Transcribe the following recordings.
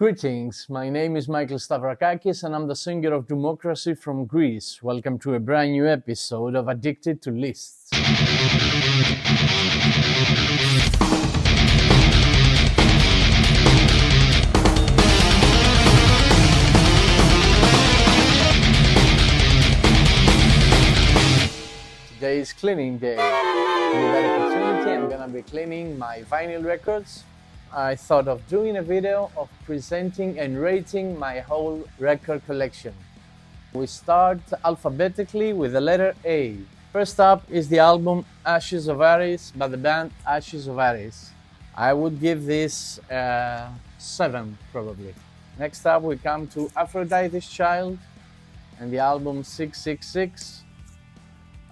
Greetings, my name is Michael Stavrakakis and I'm the singer of Doomocracy from Greece. Welcome to a brand new episode of Addicted to Lists. Today is cleaning day. With that opportunity, I'm gonna be cleaning my vinyl records. I thought of doing a video of presenting and rating my whole record collection. We start alphabetically with the letter A. First up is the album Ashes of Aries by the band Ashes of Aries. I would give this 7 probably. Next up we come to Aphrodite's Child and the album 666.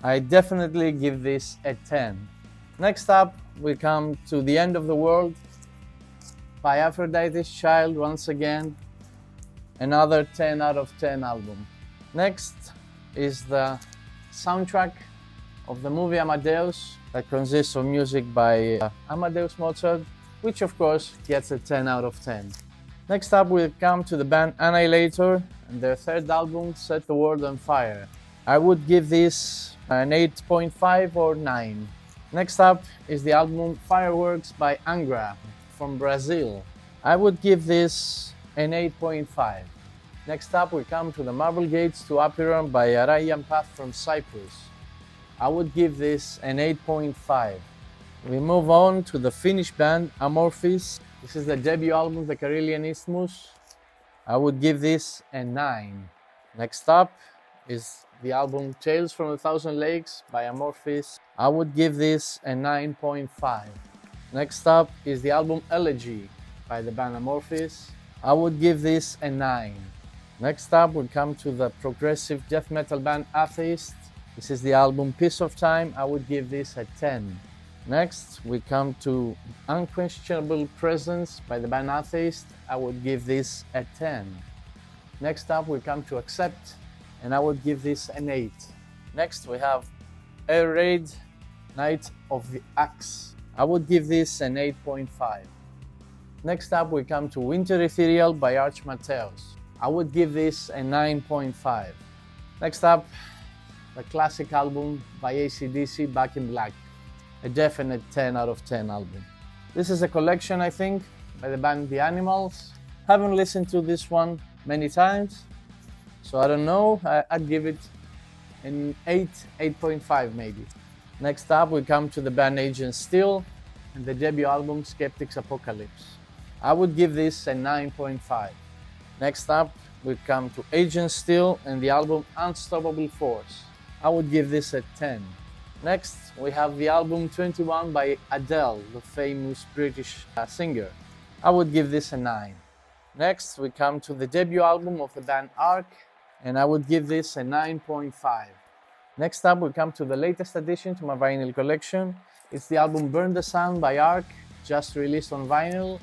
I definitely give this a 10. Next up we come to The End of the World by Aphrodite's Child once again, another 10 out of 10 album. Next is the soundtrack of the movie Amadeus that consists of music by Amadeus Mozart, which of course gets a 10 out of 10. Next up we'll come to the band Annihilator and their third album Set the World on Fire. I would give this an 8.5 or 9. Next up is the album Fireworks by Angra from Brazil. I would give this an 8.5. Next up we come to the Marble Gates to Apiron by Arayan Path from Cyprus. I would give this an 8.5. We move on to the Finnish band Amorphis. This is the debut album, The Karelian Isthmus. I would give this a 9. Next up is the album Tales from a Thousand Lakes by Amorphis. I would give this a 9.5. Next up is the album Elegy by the band Amorphis. I would give this a 9. Next up we come to the progressive death metal band Atheist. This is the album Piece of Time. I would give this a 10. Next we come to Unquestionable Presence by the band Atheist. I would give this a 10. Next up we come to Accept and I would give this an 8. Next we have Air Raid Night of the Axe. I would give this an 8.5. Next up we come to Winter Ethereal by Arch Mateos. I would give this a 9.5. Next up, the classic album by AC/DC, Back in Black. A definite 10 out of 10 album. This is a collection, I think, by the band The Animals. Haven't listened to this one many times, so I don't know. I'd give it an 8.5 maybe. Next up we come to the band Agent Steel and the debut album Skeptic's Apocalypse. I would give this a 9.5. Next up we come to Agent Steel and the album Unstoppable Force. I would give this a 10. Next we have the album 21 by Adele, the famous British singer. I would give this a 9. Next we come to the debut album of the band Ark and I would give this a 9.5. Next up we come to the latest addition to my vinyl collection. It's the album Burn the Sun by Ark, just released on vinyl,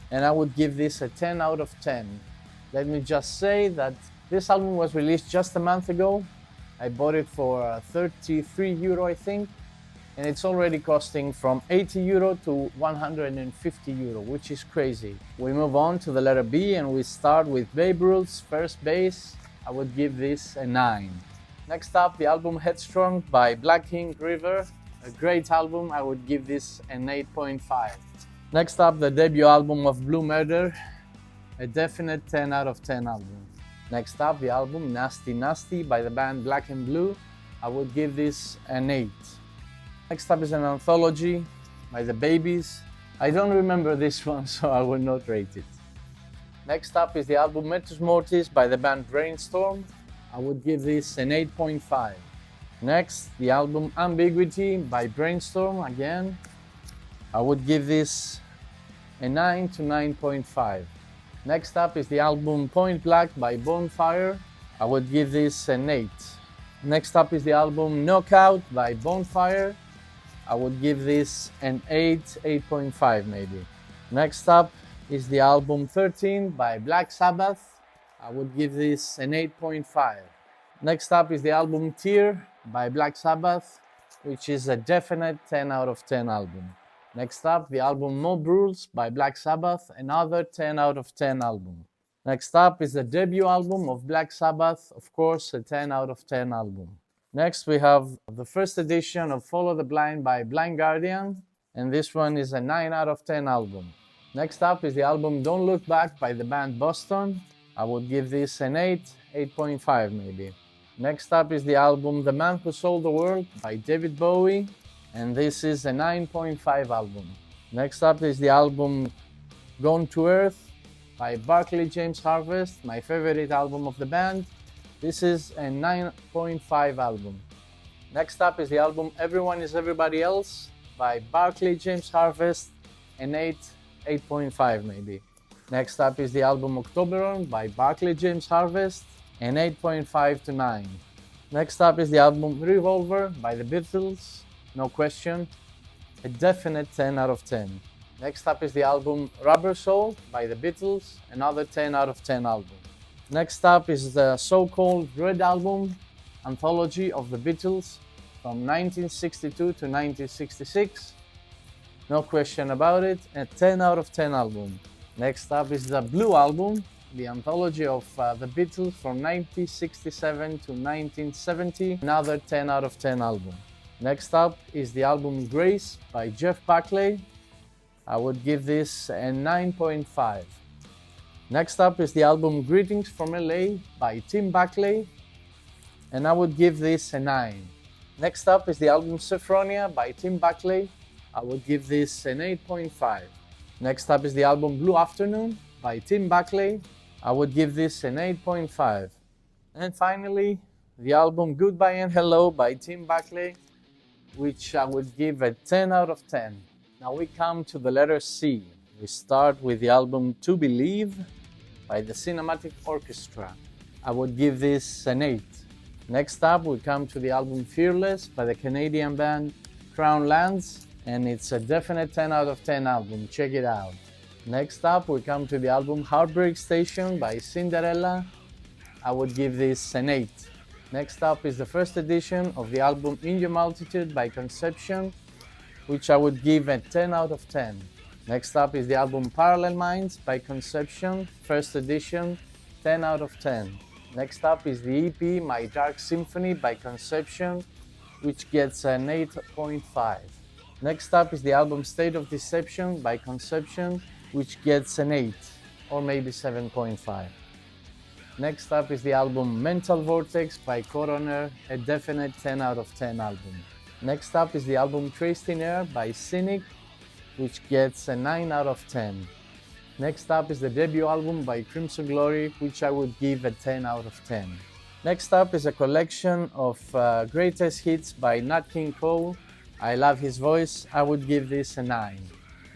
and I would give this a 10 out of 10. Let me just say that this album was released just a month ago. I bought it for 33 euro I think, and it's already costing from 80 euro to 150 euro, which is crazy. We move on to the letter B and we start with Babe Ruth's First Base. I would give this a 9. Next up, the album Headstrong by Black Ink River. A great album, I would give this an 8.5. Next up, the debut album of Blue Murder. A definite 10 out of 10 album. Next up, the album Nasty Nasty by the band Black and Blue. I would give this an 8. Next up is an anthology by the Babies. I don't remember this one, so I will not rate it. Next up is the album Metus Mortis by the band Brainstorm. I would give this an 8.5. Next, the album Ambiguity by Brainstorm again. I would give this a 9 to 9.5. Next up is the album Point Black by Bonfire. I would give this an 8. Next up is the album Knockout by Bonfire. I would give this an 8.5 maybe. Next up is the album 13 by Black Sabbath. I would give this an 8.5. Next up is the album Tear by Black Sabbath, which is a definite 10 out of 10 album. Next up, the album Mob Rules by Black Sabbath, another 10 out of 10 album. Next up is the debut album of Black Sabbath, of course, a 10 out of 10 album. Next, we have the first edition of Follow the Blind by Blind Guardian, and this one is a 9 out of 10 album. Next up is the album Don't Look Back by the band Boston. I would give this an 8.5 maybe. Next up is the album The Man Who Sold the World by David Bowie, and this is a 9.5 album. Next up is the album Gone to Earth by Barclay James Harvest, my favorite album of the band. This is a 9.5 album. Next up is the album Everyone is Everybody Else by Barclay James Harvest, an 8.5 maybe. Next up is the album Octoberon by Barclay James Harvest, an 8.5 to 9. Next up is the album Revolver by the Beatles, no question, a definite 10 out of 10. Next up is the album Rubber Soul by the Beatles, another 10 out of 10 album. Next up is the so-called Red Album, anthology of the Beatles from 1962 to 1966. No question about it, a 10 out of 10 album. Next up is the Blue Album, the anthology of the Beatles from 1967 to 1970, another 10 out of 10 album. Next up is the album Grace by Jeff Buckley. I would give this a 9.5. Next up is the album Greetings from LA by Tim Buckley, and I would give this a 9. Next up is the album Sophronia by Tim Buckley. I would give this an 8.5. Next up is the album Blue Afternoon by Tim Buckley. I would give this an 8.5. And finally, the album Goodbye and Hello by Tim Buckley, which I would give a 10 out of 10. Now we come to the letter C. We start with the album To Believe by the Cinematic Orchestra. I would give this an 8. Next up, we come to the album Fearless by the Canadian band Crown Lands, and it's a definite 10 out of 10 album. Check it out. Next up, we come to the album Heartbreak Station by Cinderella. I would give this an 8. Next up is the first edition of the album In Your Multitude by Conception, which I would give a 10 out of 10. Next up is the album Parallel Minds by Conception, first edition, 10 out of 10. Next up is the EP My Dark Symphony by Conception, which gets an 8.5. Next up is the album State of Deception by Conception, which gets an 8 or maybe 7.5. Next up is the album Mental Vortex by Coroner, a definite 10 out of 10 album. Next up is the album Traced in Air by Cynic, which gets a 9 out of 10. Next up is the debut album by Crimson Glory, which I would give a 10 out of 10. Next up is a collection of greatest hits by Nat King Cole. I love his voice. I would give this a 9.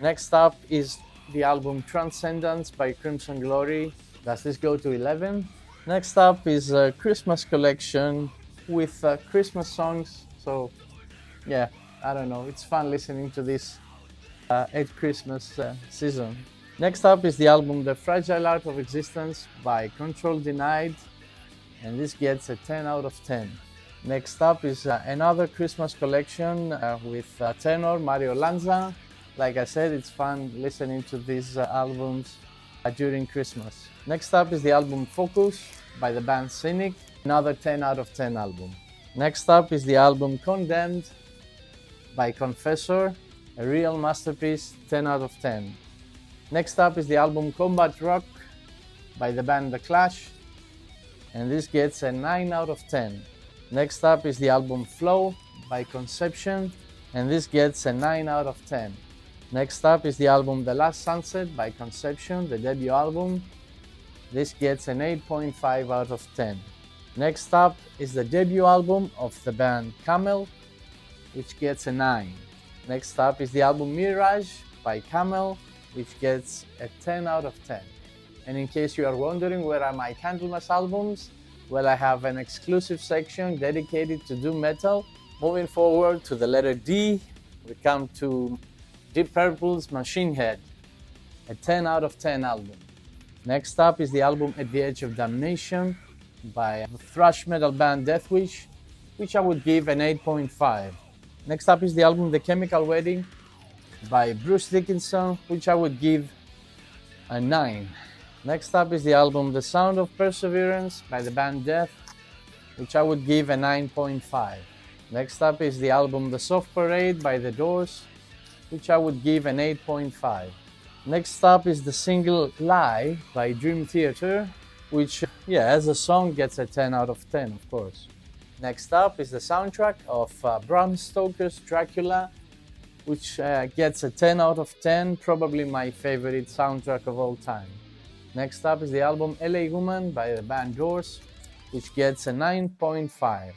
Next up is the album Transcendence by Crimson Glory. Does this go to 11? Next up is a Christmas collection with Christmas songs. So yeah, I don't know. It's fun listening to this at Christmas season. Next up is the album The Fragile Art of Existence by Control Denied, and this gets a 10 out of 10. Next up is another Christmas collection with tenor Mario Lanza. Like I said, it's fun listening to these albums during Christmas. Next up is the album Focus by the band Cynic, another 10 out of 10 album. Next up is the album Condemned by Confessor, a real masterpiece, 10 out of 10. Next up is the album Combat Rock by the band The Clash, and this gets a 9 out of 10. Next up is the album Flow by Conception, and this gets a 9 out of 10. Next up is the album The Last Sunset by Conception, the debut album. This gets an 8.5 out of 10. Next up is the debut album of the band Camel, which gets a 9. Next up is the album Mirage by Camel, which gets a 10 out of 10. And in case you are wondering where are my Candlemas albums, well, I have an exclusive section dedicated to doom metal. Moving forward to the letter D, we come to Deep Purple's Machine Head, a 10 out of 10 album. Next up is the album At the Edge of Damnation by the thrash metal band Deathwish, which I would give an 8.5. Next up is the album The Chemical Wedding by Bruce Dickinson, which I would give a 9. Next up is the album The Sound of Perseverance by the band Death, which I would give a 9.5. Next up is the album The Soft Parade by The Doors, which I would give an 8.5. Next up is the single Lie by Dream Theater, which, as a song, gets a 10 out of 10, of course. Next up is the soundtrack of Bram Stoker's Dracula, which gets a 10 out of 10, probably my favorite soundtrack of all time. Next up is the album LA Woman by the band Doors, which gets a 9.5.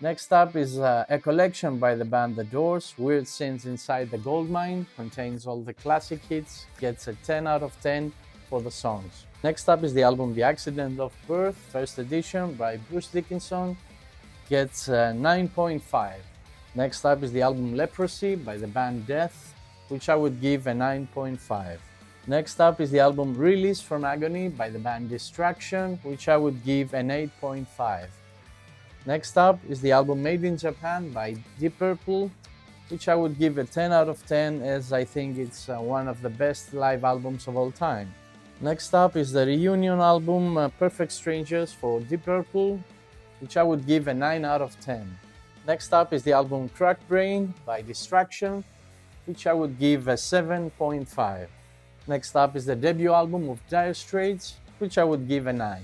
Next up is a collection by the band The Doors, Weird Scenes Inside the Goldmine, contains all the classic hits, gets a 10 out of 10 for the songs. Next up is the album The Accident of Birth, first edition by Bruce Dickinson, gets a 9.5. Next up is the album Leprosy by the band Death, which I would give a 9.5. Next up is the album Release from Agony by the band Distraction, which I would give an 8.5. Next up is the album Made in Japan by Deep Purple, which I would give a 10 out of 10, as I think it's one of the best live albums of all time. Next up is the reunion album Perfect Strangers for Deep Purple, which I would give a 9 out of 10. Next up is the album Crack Brain by Distraction, which I would give a 7.5. Next up is the debut album of Dire Straits, which I would give a 9.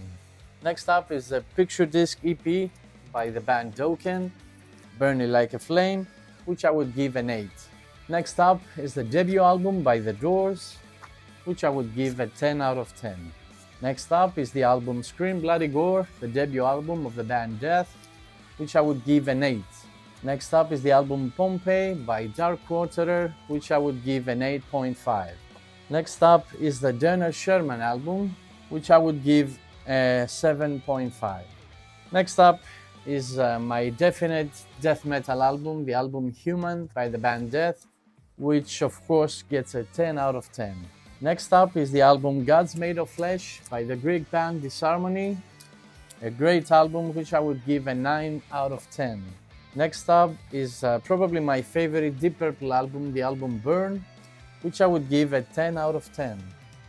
Next up is the Picture Disc EP by the band Dokken, Burning Like a Flame, which I would give an 8. Next up is the debut album by The Doors, which I would give a 10 out of 10. Next up is the album Scream Bloody Gore, the debut album of the band Death, which I would give an 8. Next up is the album Pompeii by Dark Waterer, which I would give an 8.5. Next up is the Denner Sherman album, which I would give a 7.5. Next up is my definite death metal album, the album Human by the band Death, which of course gets a 10 out of 10. Next up is the album Gods Made of Flesh by the Greek band Disharmony, a great album which I would give a 9 out of 10. Next up is probably my favorite Deep Purple album, the album Burn, which I would give a 10 out of 10.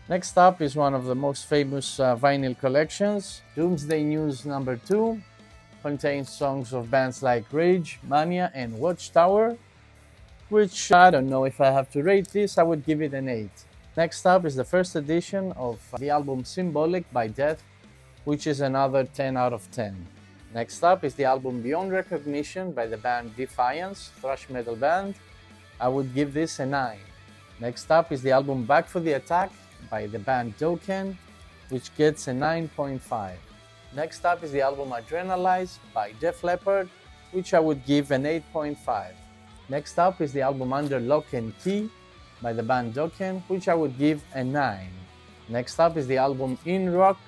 Next up is one of the most famous vinyl collections, Doomsday News No. 2, contains songs of bands like Rage, Mania and Watchtower, which I don't know if I have to rate this, I would give it an 8. Next up is the first edition of the album Symbolic by Death, which is another 10 out of 10. Next up is the album Beyond Recognition by the band Defiance, thrash metal band. I would give this a 9. Next up is the album Back for the Attack by the band Dokken, which gets a 9.5. Next up is the album Adrenalize by Def Leppard, which I would give an 8.5. Next up is the album Under Lock and Key by the band Dokken, which I would give a 9. Next up is the album In Rock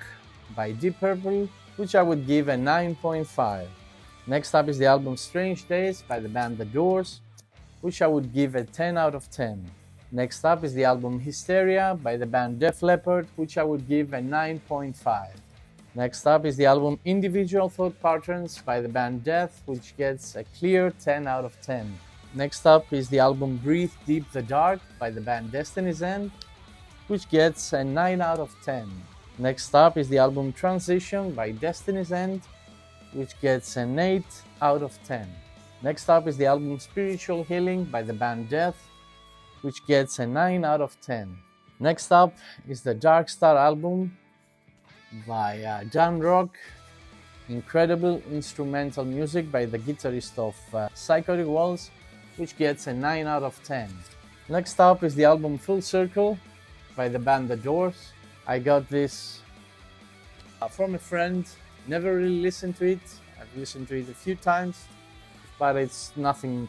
by Deep Purple, which I would give a 9.5. Next up is the album Strange Days by the band The Doors, which I would give a 10 out of 10. Next up is the album Hysteria by the band Def Leppard, which I would give a 9.5. Next up is the album Individual Thought Patterns by the band Death, which gets a clear 10 out of 10. Next up is the album Breathe Deep the Dark by the band Destiny's End, which gets a 9 out of 10. Next up is the album Transition by Destiny's End, which gets an 8 out of 10. Next up is the album Spiritual Healing by the band Death, which gets a 9 out of 10. Next up is the Dark Star album by Dan Rock, incredible instrumental music by the guitarist of Psychotic Walls, which gets a 9 out of 10. Next up is the album Full Circle by the band The Doors. I got this from a friend, never really listened to it. I've listened to it a few times, but it's nothing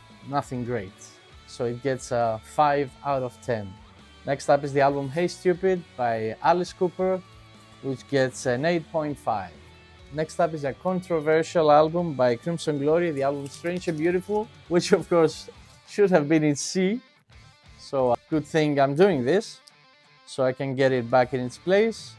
great. So it gets a 5 out of 10. Next up is the album Hey Stupid by Alice Cooper, which gets an 8.5. Next up is a controversial album by Crimson Glory, the album Strange and Beautiful, which of course should have been in C. So good thing I'm doing this, so I can get it back in its place.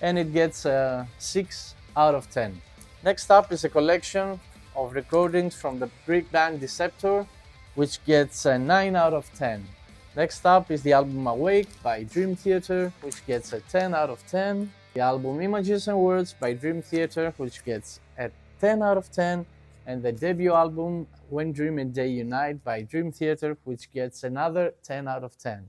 And it gets a 6 out of 10. Next up is a collection of recordings from the Greek band Deceptor, which gets a 9 out of 10. Next up is the album Awake by Dream Theater, which gets a 10 out of 10. The album Images and Words by Dream Theater, which gets a 10 out of 10. And the debut album When Dream and Day Unite by Dream Theater, which gets another 10 out of 10.